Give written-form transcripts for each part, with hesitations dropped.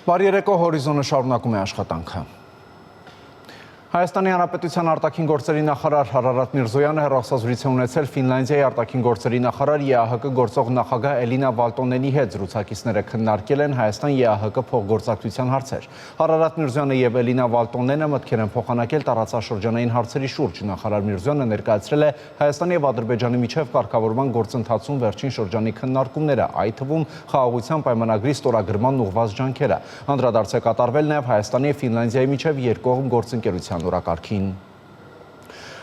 Բարի երեկո, հորիզոնը շարունակում է աշխատանքը։ Հայաստանի Հանրապետության արտաքին գործերի նախարար Հարարատ Միրզոյանը հեռախոսազրույց է ունեցել Ֆինլանդիայի արտաքին գործերի նախարար ԵԱՀԿ գործող նախագահ Էլինա Վալտոնենի հետ։ Զրուցակիցները քննարկել են Հայաստան-ԵԱՀԿ փոխգործակցության հարցեր։ Հարարատ Միրզոյանը եւ Էլինա Վալտոնենը մտքեր են փոխանակել տարածաշրջանային հարցերի շուրջ։ Նախարար Միրզոյանը ներկայացրել է Հայաստանի եւ Ադրբեջանի միջև կարգավորման գործընթացում վերջին շրջանի քննարկումները, այդ թվում խաղաղության պայմանագրի ստորագրման ուղղված ջանքերը։ Անդրադարձ է կատարվել նաեւ Հայաստանի եւ Ֆինլանդիայի միջև երկկողմ գործընկերության օրակարգին։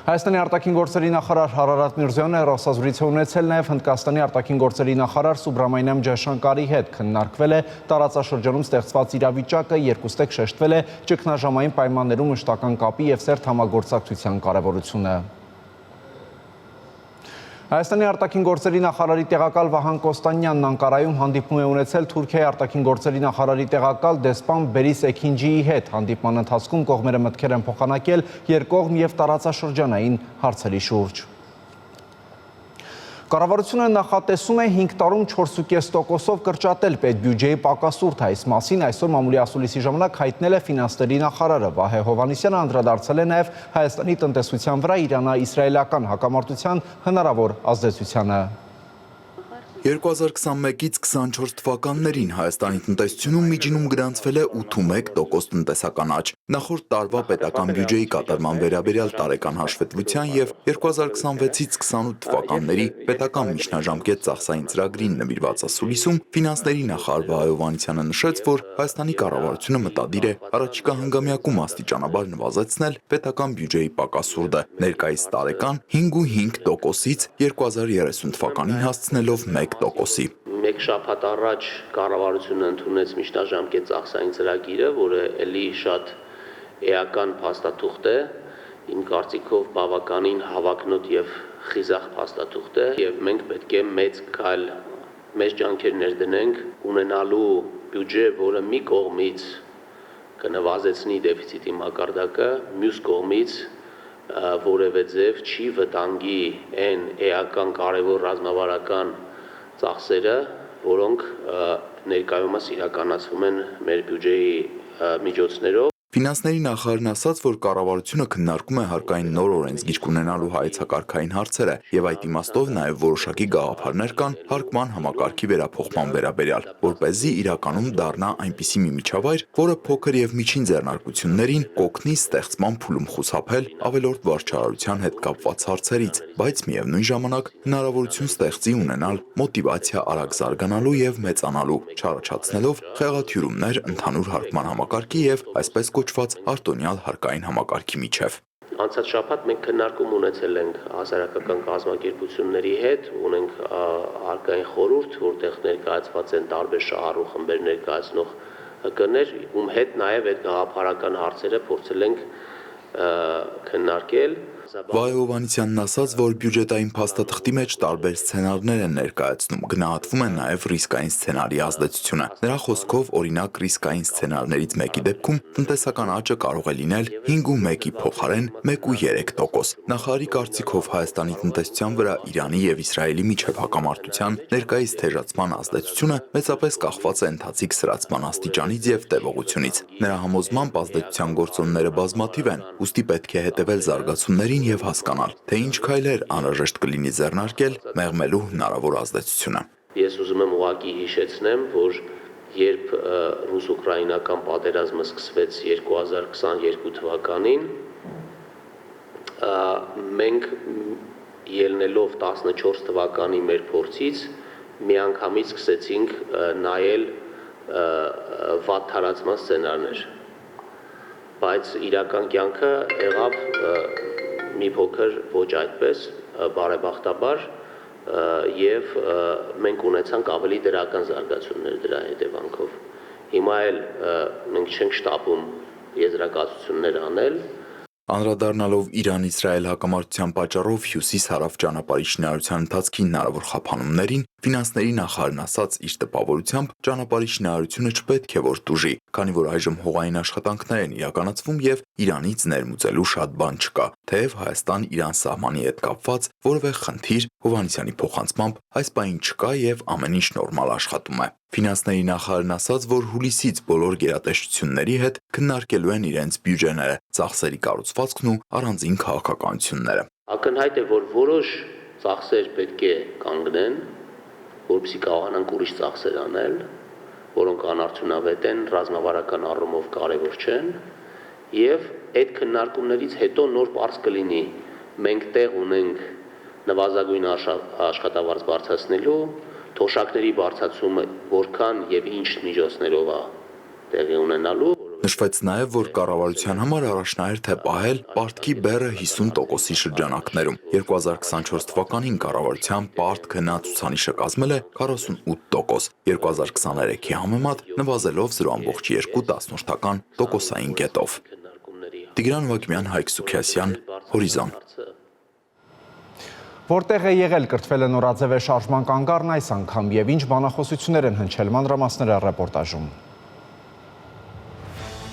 Հայաստանի արտաքին գործերի նախարար Հարարատ Միրզոյանը հեռախոսազրույց է ունեցել նաև Հնդկաստանի արտաքին գործերի նախարար Սուբրամանիամ Ջայշանկարի հետ։ Քննարկվել է տարածաշրջանում ստեղծված իրավիճակը, երկուստեք շեշտվել է ճգնաժամային պայմաններում մշտական կապի եւ սերտ համագործակցության կարևորությունը։ Հայաստանի արտաքին գործերի նախարարի տեղակալ Վահան Կոստանյանն Անկարայում հանդիպում է ունեցել Թուրքիայի արտաքին գործերի նախարարի տեղակալ դեսպան Բերիս Էքինջիի հետ։ Հանդիպման ընթացքում կողմերը մտքեր են փոխանակել երկկողմ եւ տարածաշրջանային հարցերի շուրջ։ Կառավարությունը նախատեսում է 5 տարում 4.5%-ով կրճատել պետբյուջեի պակասուրդը։ Այս մասին այսօր մամուլի ասուլիսի ժամանակ հայտնել է ֆինանսների նախարարը Վահե Հովհաննիսյանը, անդրադարձել է նաև Հայաստանի տնտեսության վրա Իրано-իսրայելական հակամարտության հնարավոր ազդեցությանը։ 2021-ից 24 թվականներին Հայաստանի տնտեսությունում միջինում գրանցվել է 8.1% տնտեսական աճ։ Նախորդ տարվա պետական բյուջեի կատարման վերաբերյալ տարեկան հաշվետվության եւ 2026-ից 28 թվականների պետական միջնաժամկետ ծախսային ծրագրին նվիրված ասուլիսում ֆինանսների նախարար Վահե Հովհաննիսյանը նշեց, որ Հայաստանի կառավարությունը մտադիր է առաջիկա հնգամյակում աստիճանաբար նվազեցնել պետական բյուջեի պակասուրդը, ներկայիս տարեկան 5.5%-ից 2030 թվականին հասցնելով 1%-ի։ Մեկ շաբաթ առաջ կառավարությունը ընդունեց միջնաժամկետ ծախսային ծրագիրը, որը էլի շատ էական փաստաթուղթ է, իմ կարծիքով բավականին հավակնոտ եւ խիզախ փաստաթուղթ է, եւ մենք պետք է մեծ ջանքեր ներդնենք ունենալու բյուջե, որը մի կողմից կնվազեցնի դեֆիցիտի մակարդակը, մյուս կողմից որևէ ձև չի վտանգի այն էական կարևոր ռազմավարական ծախսերը, որոնք ներկայումս իրականացվում են մեր բյուջեի միջոցներով։ Ֆինանսների նախարարն ասաց, որ կառավարությունը քննարկում է հարկային նոր օրենսգիր կունենալու հայեցակարգային հարցերը եւ այդ իմաստով նաեւ որոշակի գաղափարներ կան հարկման համակարգի վերափոխման վերաբերյալ, որպեսզի իրականում դառնա այնպիսի մի միջավայր, որը փոքր եւ միջին ձեռնարկություններին կօգնի ստեղծման փուլում խուսափել ավելորդ վարչարարության հետ կապված հարցերից, բայց միևնույն ժամանակ հնարավորություն ստեղծի ունենալ մոտիվացիա արագ զարգանալու եւ մեծանալու, չառաջացնելով խեղաթյուրումներ ընդհանուր հարկման համակարգի եւ այսպես կոչված արտոնյալ հարկային համակարգի միջև։ Անցած շաբաթ մենք քննարկում ունեցել ենք հասարակական կազմակերպությունների հետ, ունենք հարկային խորհուրդ, որտեղ ներկայացված են տարբեր շահառու խմբեր ներկայացնող ՀԿ-ներ, ում հետ նաև այդ գաղափարական հարցերը փորձել ենք քննարկել։ Վահե Հովհաննիսյանն ասաց, որ բյուջետային փաստաթղթի մեջ տարբեր սցենարներ են ներկայացնում, գնահատվում է նաև ռիսկային սցենարի ազդեցությունը։ Նրա խոսքով, օրինակ, ռիսկային սցենարներից մեկի դեպքում տնտեսական աճը կարող է լինել 5.1-ի փոխարեն 1.3%։ Նախարարի կարծիքով Հայաստանի տնտեսության վրա Իրանի եւ Իսրայելի միջև հակամարտության ներկայիս թեժացման ազդեցությունը մեծապես կախված է ընթացիկ սրացման աստիճանից եւ տևողությունից։ Նրա համոզմամբ ազդեցության գործոնները բազմաթիվ են, ուստի պետք է հետևել զարգացումներին եւ հասկանալ, թե ինչ քայլեր անհրաժեշտ կլինի ձեռնարկել մեղմելու հնարավոր ազդեցությունը։ Ես ուզում եմ ուղղակի հիշեցնեմ, որ երբ ռուս-ուկրաինական պատերազմը սկսվեց 2022 թվականին, մենք ելնելով 14 թվականի մեր փորձից միանգամից սկսեցինք նայել վատ թարացման սցենարներ, բայց իրական կյանքը եղավ մի փոքր ոչ այդպես, բարեբախտաբար, եւ մենք ունեցանք ավելի դրական զարգացումներ դրա հետևանքով։ Հիմա էլ մենք չենք շտապում եզրակացություններ անել։ Անդրադառնալով Իրան-Իսրայել հակամարտության պատճառով հյուսիս-հարավ ճանապարհի շինարարության ընթացքի հնարավոր խափանումներին, ֆինանսների նախարարն ասաց իր տպավորությամբ, ճանապարհի շինարարությունը չպետք է որ տուժի, քանի որ այժմ հողային աշխատանքներ են իրականացվում եւ Իրանից ներմուծելու շատ բան չկա, թեև Հայաստան-Իրան սահմանի հետ կապված որևէ խնդիր Հովհաննիսյանի փոխանցմամբ այս պահին չկա եւ ամեն ինչ նորմալ աշխատում է։ Ֆինանսների նախարարն ասաց, որ հուլիսից բոլոր գերատեսչությունների հետ քննարկելու են իրենց բյուջեները, ծախսերի կառուցվածքն ու առանձին քաղաքականությունները։ Ակնհայտ է, որ որոշ ծախսեր պետք է կանգնեն, որպեսզի կարողանանք ուրիշ ծախսեր անել, որոնք անարդյունավետ են, ռազմավարական առումով կարևոր չեն, եւ այդ քննարկումներից հետո նոր պարզ կլինի մենք տեղ ունենք նվազագույն աշխատավարձ բարձրացնելու, թոշակների բարձրացումը որքան եւ ինչ միջոցներով է տեղի ունենալու։ Նշվեց նաև, որ կառավարության համար առաջնահերթ է պահել պարտքի բեռը 50%-ի շրջանակներում։ 2024 թվականին կառավարության պարտքը նա ցուցանիշը կազմել է 48%, 2023-ի համեմատ նվազելով 0.2 կետով։ Տիգրան Վակմյան, Հայկ Սուքիասյան, Հորիզոն։ Որտեղ է եղել կրթվել է նորաձև է շարժման կանգառն այս անգամ եւ ինչ բանախոսություններ են հնչել մանրամասները ռեպորտաժում։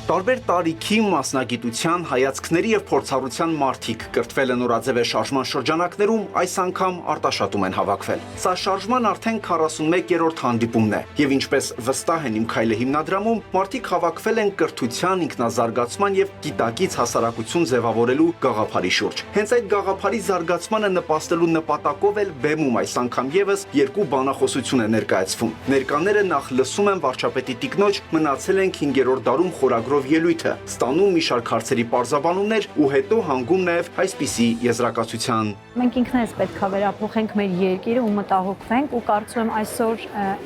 Տարբեր տարիքի, մասնագիտության, հայացքների եւ փորձառության մարդիկ կրթվել են նորաձև է շարժման շրջանակներում, այս անգամ արտաշատում են հավաքվել։ Սա շարժման արդեն 41-րդ հանդիպումն է, եւ ինչպես վստահ են Իմ քայլը հիմնադրամում, մարդիկ հավաքվել են կրթության, ինքնազարգացման եւ գիտակից հասարակություն ձևավորելու գաղափարի շուրջ։ Հենց այդ գաղափարի զարգացմանը նպաստելու նպատակով էլ բեմում այս անգամ եւս երկու բանախոսություն է ներկայացվում։ Ներկաները նախ լսում են վարչապետի տիկնոջ «Մնացել ենք 5-րդ դարում» խորագրով ելույթը, ստանում մի շարք հարցերի պարզաբանումներ ու հետո հանգում նաև այսպիսի եզրակացության։ Մենք ինքներս պետք է վերափոխենք մեր երկիրը ու մտահոգվենք ու կարծում եմ այսօր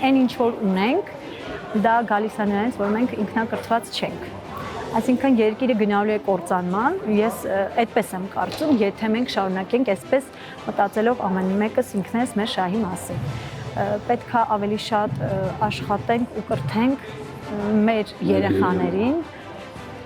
այն ինչ որ ունենք, դա գալիս է նրանից, որ մենք ինքնակրթված չենք։ Այսինքն երկիրը գնալու է կործանման, ես այդպես եմ կարծում, եթե մենք շարունակենք այսպես մտածելով ամեն մեկս ինքներս մեր շահի մասին։ Պետք է ավելի շատ աշխատենք ու կրթենք մեր երեխաներին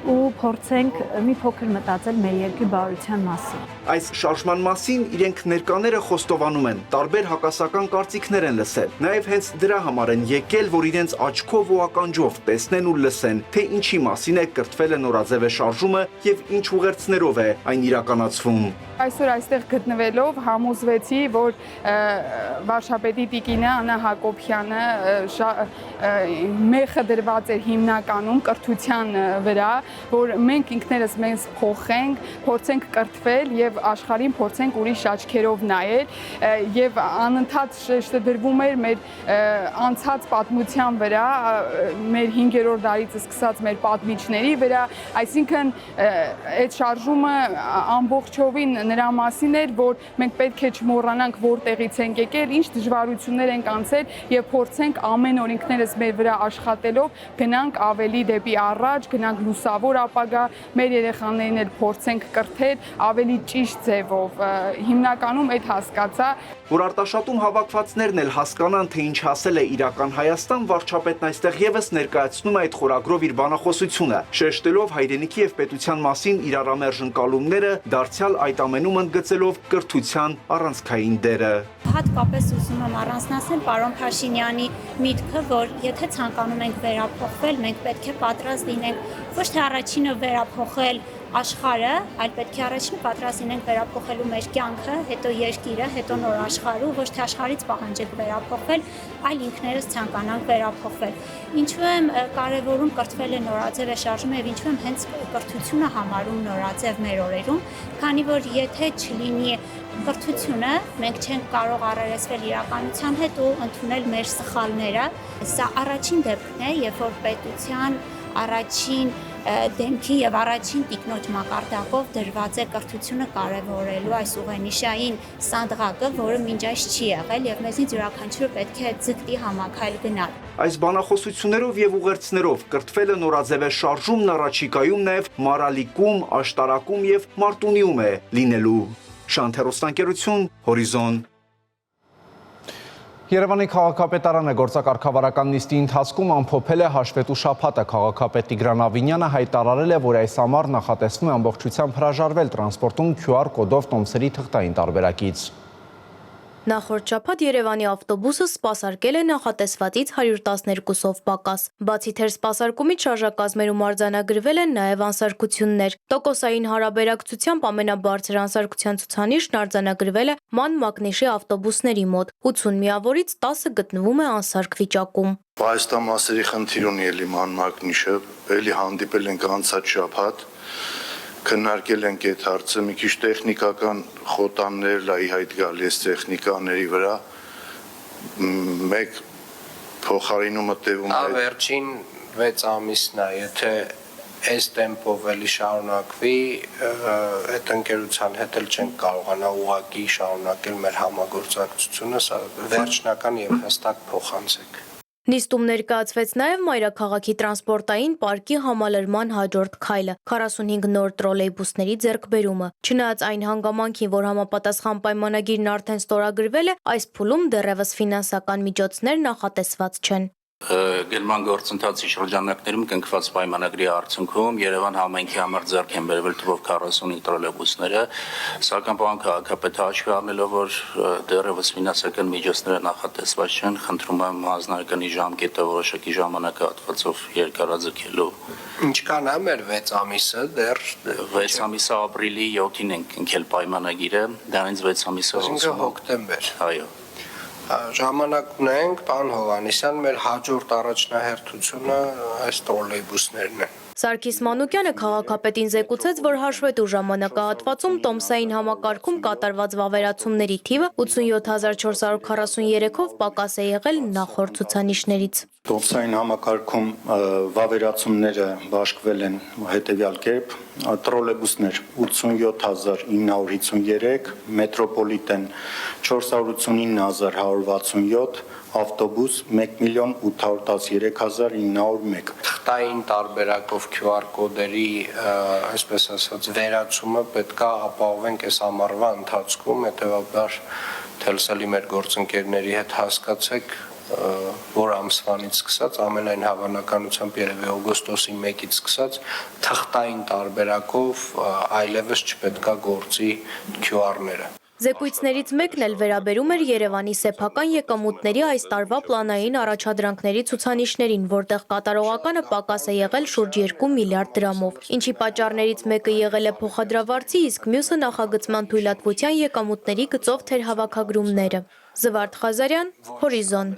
ու փորձենք մի փոքր մտածել մեր երկրի բարության մասին։ Այս շարժման մասին իրենք ներկաները խոստովանում են, տարբեր հակասական կարծիքներ են լսել։ Նաև հենց դրա համար են եկել, որ իրենց աչքով ու ականջով տեսնեն ու լսեն, թե ինչի մասին է կրթվել է նորաձև է շարժումը եւ ինչ ուղերձներով է այն իրականացվում։ Այսօր այստեղ գտնվելով համոզվեցի, որ վարչապետի տիկինը Աննա Հակոբյանը մեխը դրված էր հիմնականում կրթության վրա, որ մենք ինքներս մեզ փոխենք, փորձենք կրթվել եւ աշխարհին փորձենք ուրիշ աչքերով նայել եւ անընդհատ շեշտադրվում էր մեր անցած պատմության վրա, մեր 5-րդ դարից սկսած մեր պատմիչների վրա, այսինքն այդ շարժումը ամբողջովին նրա մասին էր, որ մենք պետք է չմոռանանք որտեղից ենք եկել, ինչ դժվարություններ ենք անցել եւ փորձենք ամեն օր ինքներս մեր վրա աշխատելով գնանք ավելի դեպի առաջ, գնանք լուսավոր ապագա, մեր երեխաներին էլ փորձենք կրթել ավելի ճիշտ ձևով։ Հիմնականում այդ հասկացա, որ արտաշատում հավաքվածներն էլ հասկանան, թե ինչ ասել է իրական Հայաստան, վարչապետն այստեղ եւս ներկայացնում է այդ խորագրով իր բանախոսությունը, շեշտելով հայրենիքի եւ պետության մասին իրարամերժ ընկալումները, դարձյալ այդ ամենում ընդգծելով կրթության առանցքային դերը։ Հատկապես ուզում եմ առանձնացնել պարոն Փաշինյանի միտքը, որ եթե ցանկանում ենք վերափոխվել, մենք պետք է պատրաստ լինենք ոչ թե առաջինը վերափոխել աշխարհը, այլ պետք է առաջինը պատրաստ լինենք վերափոխելու մեր կյանքը, հետո երկիրը, հետո նոր աշխարհը, ոչ թե աշխարհից պահանջենք վերափոխվել, այլ ինքներս ցանկանանք վերափոխվել։ Ինչու եմ կարևորում կրթվել է նորաձև է շարժումը եւ ինչու եմ հենց կրթությունը համարում նորաձև մեր օրերում, քանի որ եթե չլինի կրթությունը, մենք չենք կարող առերեսվել իրականության հետ ու ընդունել մեր սխալները։ Սա առաջին դեպքն է, երբ որ պետության առաջին դեմքի եւ առաջին տիկնոջ մակարդակով դրված է կրթությունը կարևորելու այս ուղենիշային սանդղակը, որը մինչ այս չի եղել եւ մեզնից յուրաքանչյուրը պետք է ձգտի համակայլ գնալ։ Այս բանախոսություններով եւ ուղերձներով կրթվելը նորաձև է շարժումն առաջիկայում նաեւ Մարալիկում, Աշտարակում եւ Մարտունիում է լինելու։ Շանթ հեռուստաընկերություն, Հորիզոն։ Երևանի քաղաքապետարանը գործակարգավարական նիստի ընթացքում ամփոփել է հաշվետու շաբաթը։ Քաղաքապետ Տիգրան Ավինյանը հայտարարել է, որ այս ամառ նախատեսվում է ամբողջությամբ հրաժարվել տրանսպորտում QR կոդով տոմսերի թղթային տարբերակից։ Նախորդ շաբաթ Երևանի ավտոբուսը սպասարկել է նախատեսվածից 112-ով պակաս։ Բացի թեր սպասարկումից շարժակազմերում արձանագրվել են նաև անսարքություններ։ Տոկոսային հարաբերակցությամբ ամենաբարձր անսարքության ցուցանիշն արձանագրվել է ման մակնիշի ավտոբուսների մոտ։ 80 միավորից 10-ը գտնվում է անսարք վիճակում։ Պայստամասերի խնդիր ունի էլի ման մակնիշը, էլի հանդիպել ենք անցած շաբաթ, քննարկել ենք այդ հարցը, մի քիչ տեխնիկական խոտաններ լայի հայտ գալիս տեխնիկաների վրա, մեկ փոխարինումը տևում է։ Վերջին 6 ամիսն է, եթե այս տեմպով էլի շարունակվի, այդ ընկերության հետ էլ չենք կարողանա ուղղակի շարունակել մեր համագործակցությունը, սա վերջնական եւ հստակ փոխանցեք։ Նիստում ներկայացվեց նաև Մայրաքաղաքի տրանսպորտային պարկի համալրման հաջորդ քայլը՝ 45 նոր տրոլեյբուսների ձեռքբերումը։ Չնայած այն հանգամանքին, որ համապատասխան պայմանագիրն արդեն ստորագրվել է, այս փուլում դեռևս ֆինանսական միջոցներ նախատեսված չեն։ Գերման գործընթացի շրջանակներում կնքված պայմանագրի արդյունքում Երևան համայնքի համար ձեռք են բերվել թվով 45 տրոլեյբուսները, սակայն պարոն քաղաքապետը հաշվի առնելով, որ դեռևս ֆինանսական միջոցները նախատեսված չեն, խնդրում եմ հանձնարկանի ժամկետը որոշակի ժամանակահատվածով երկարաձգելու։ Ինչքան է մեր 6 ամիսը, դեռ 6 ամիսը ապրիլի 7-ին ենք ընկել պայմանագիրը, դրանից 6 ամիսը հոկտեմբեր։ Այո։ Ժամանակ ունենք, պարոն Հովհաննիսյան, մեր հաջորդ առաջնահերթությունը այս տրոլեյբուսներն են։ Սարգիս Մանուկյանը քաղաքապետին զեկուցեց, որ հաշվետու ժամանակահատվածում տոմսային համակարգում կատարված վավերացումների թիվը 87443-ով պակաս է եղել նախորդ ցուցանիշներից։ Տոմսային համակարգում վավերացումները բաշխվել են հետևյալ կերպ. տրոլեյբուսներ 87953, մետրոպոլիտեն 489167, ավտոբուս 1,813,901։ Թղթային տարբերակով QR կոդերի, այսպես ասած, վերացումը պետքա ապահովենք այս ամառվա ընթացքում, հետևաբար թելսելի մեր գործընկերների հետ հասկացեք, որ ամսվանից սկսած, ամենայն հավանականությամբ երևի օգոստոսի 1-ից սկսած, թղթային տարբերակով այլևս չպետքա գործի QR-ները։ Զեկույցներից մեկն էլ վերաբերում էր Երևանի սեփական եկամուտների այս տարվա պլանային առաջադրանքների ցուցանիշներին, որտեղ կատարողականը պակաս է եղել շուրջ 2 միլիարդ դրամով, ինչի պատճառներից մեկը եղել է փոխադրավարձի, իսկ մյուսը նախագծման թույլատվության եկամուտների գծով թերհավաքագրումները։ Զվարթ Ղազարյան, Հորիզոն։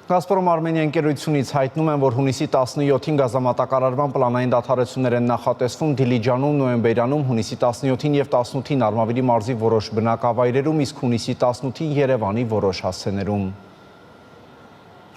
Գազպրոմ Արմենիա ընկերությունից հայտնում են, որ հունիսի 17-ին գազամատակարարման պլանային դադարեցումներ են նախատեսվում Դիլիջանում, Նոյեմբերյանում, հունիսի 17-ին և 18-ին Արմավիրի մարզի որոշ բնակավայրերում, իսկ հունիսի 18-ին Երևանի որոշ հասցեներում։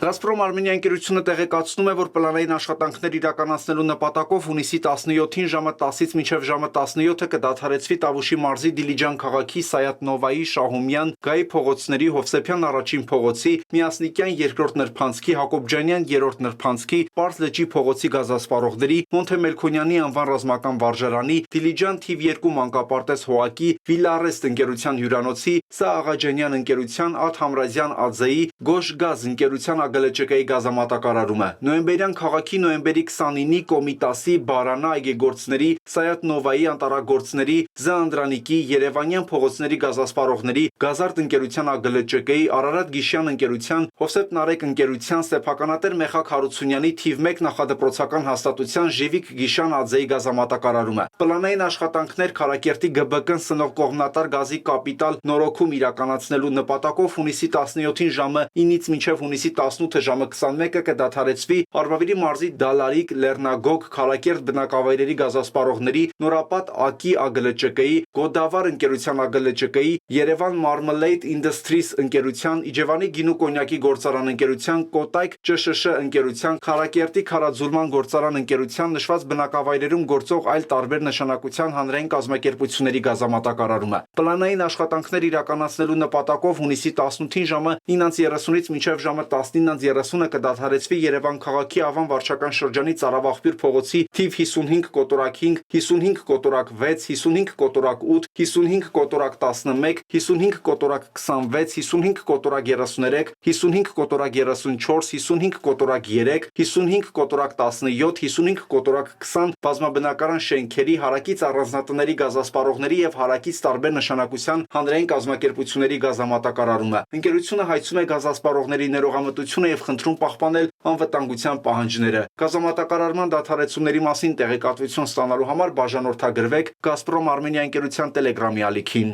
Գազպրոմ Արմենիա ընկերությունը տեղեկացնում է, որ պլանային աշխատանքներ իրականացնելու նպատակով հունիսի 17-ին ժամը 10-ից մինչև ժամը 17-ը կդադարեցվի Տավուշի մարզի Դիլիջան քաղաքի Սայաթ Նովայի, Շահումյան, Գայի փողոցների, Հովսեփյան առաջին փողոցի, Միասնիկյան երկրորդ նրբանցքի, Հակոբջանյան երրորդ նրբանցքի, Պարզ լճի փողոցի գազասպառողների, Մոնթե Մելքոնյանի անվան ռազմական վարժարանի, Դիլիջան թիվ 2 մանկապարտեզ Հոակի, Վիլարեստ ընկերության հյուրանոցի, Սա Աղաջանյան ընկերության, Աթ Համրազյան Աձեի, Գոշ գազ ընկերության ԱԳԼՃԿ-ի գազամատակարարումը, Նոյեմբերյան քաղաքի նոյեմբերի 29-ի Կոմիտասի, Բարանա այգեգործների, Սայաթ Նովայի անտարագործների, Զանդրանիկի, Երևանյան փողոցների գազասպառողների, Գազարդ ընկերության ԱԳԼՃԿ-ի, Արարատ Գիշյան ընկերության, Հովսեփ Նարեկ ընկերության, Ստեփականատեր Մեխակ Հարությունյանի թիվ 1 նախադպրոցական հաստատության Ժիվիկ Գիշյան Աձեի գազամատակարարումը։ Պլանային աշխատանքներ Քարակերտի ԳԲԿ-ն սնող կողմնատար գազի կապիտալ նորոգում իրականացնելու նպատակով հունիսի 17-ին ժամը 9-ից մինչև հունիսի 18-ը ժամը 21-ը կդադարեցվի Արմավիրի մարզի Դալարիկ, Լեռնագոգ, Քարակերտ բնակավայրերի գազասպառողների, Նորապատ ԱԿ-ի ԱԳԼՃԿ-ի, Գոդավար ընկերության ԱԳԼՃԿ-ի, Երևան Marmalade Industries ընկերության, Իջևանի գինու կոնյակի գործարան ընկերության, Կոտայք ՃՇՇ ընկերության, Քարակերտի քարաձուլման գործարան ընկերության նշված բնակավայրերում գործող այլ տարբեր նշանակության հանրային կազմակերպությունների գազամատակարարումը։ Պլանային աշխատանքներ իրականացնելու նպատակով հունիսի 18-ին ժամը 9:30-ից մինչև ժամը 19 19:30-ը կդադարեցվի Երևան քաղաքի Ավան վարչական շրջանի Ծարավաղբյուր փողոցի թիվ 55 կոտորակ 5, 55 կոտորակ 6, 55 կոտորակ 8, 55 կոտորակ 11, 55 կոտորակ 26, 55 կոտորակ 33, 55 կոտորակ 34, 55 կոտորակ 3, 55 կոտորակ 17, 55 կոտորակ 20 բազմաբնակարան շենքերի, հարակից առանձնատների գազասպառողների եւ հարակից տարբեր նշանակության հանրային կազմակերպությունների գազամատակարարումը։ Ընկերությունը հայցում է գազասպառողների ներողամտությունը եւ խնդրում պահպանել անվտանգության պահանջները։ Գազամատակարարման դադարեցումների մասին տեղեկատվություն ստանալու համար բաժանորդագրվեք Գազպրոմ Արմենիա ընկերության Telegram-ի ալիքին։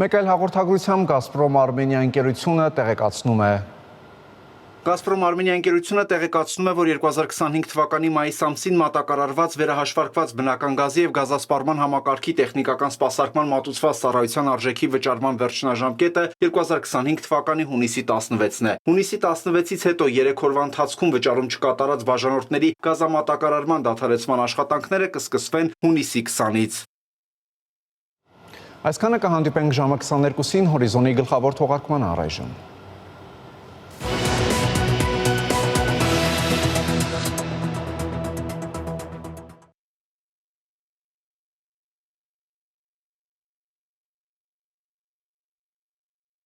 Մեկ այլ հաղորդագրությամբ Գազպրոմ Արմենիա ընկերությունը տեղեկացնում է. Գազպրոմ Արմենիա ընկերությունը տեղեկացնում է, որ 2025 թվականի մայիս ամսին մատակարարված վերահաշվարկված բնական գազի եւ գազասպառման համակարգի տեխնիկական սպասարկման մատուցված ծառայության արժեքի վճարման վերջնաժամկետը 2025 թվականի հունիսի 16-ն է։ Հունիսի 16-ից հետո 3 օրվա ընթացքում վճարում չկատարած բաժանորդների գազամատակարարման դադարեցման աշխատանքները կսկսվեն հունիսի 20-ից։ Այսքանը կհանդիպենք ժամը 22-ին հորիզոնի գլխավոր թողարկման առայժմ։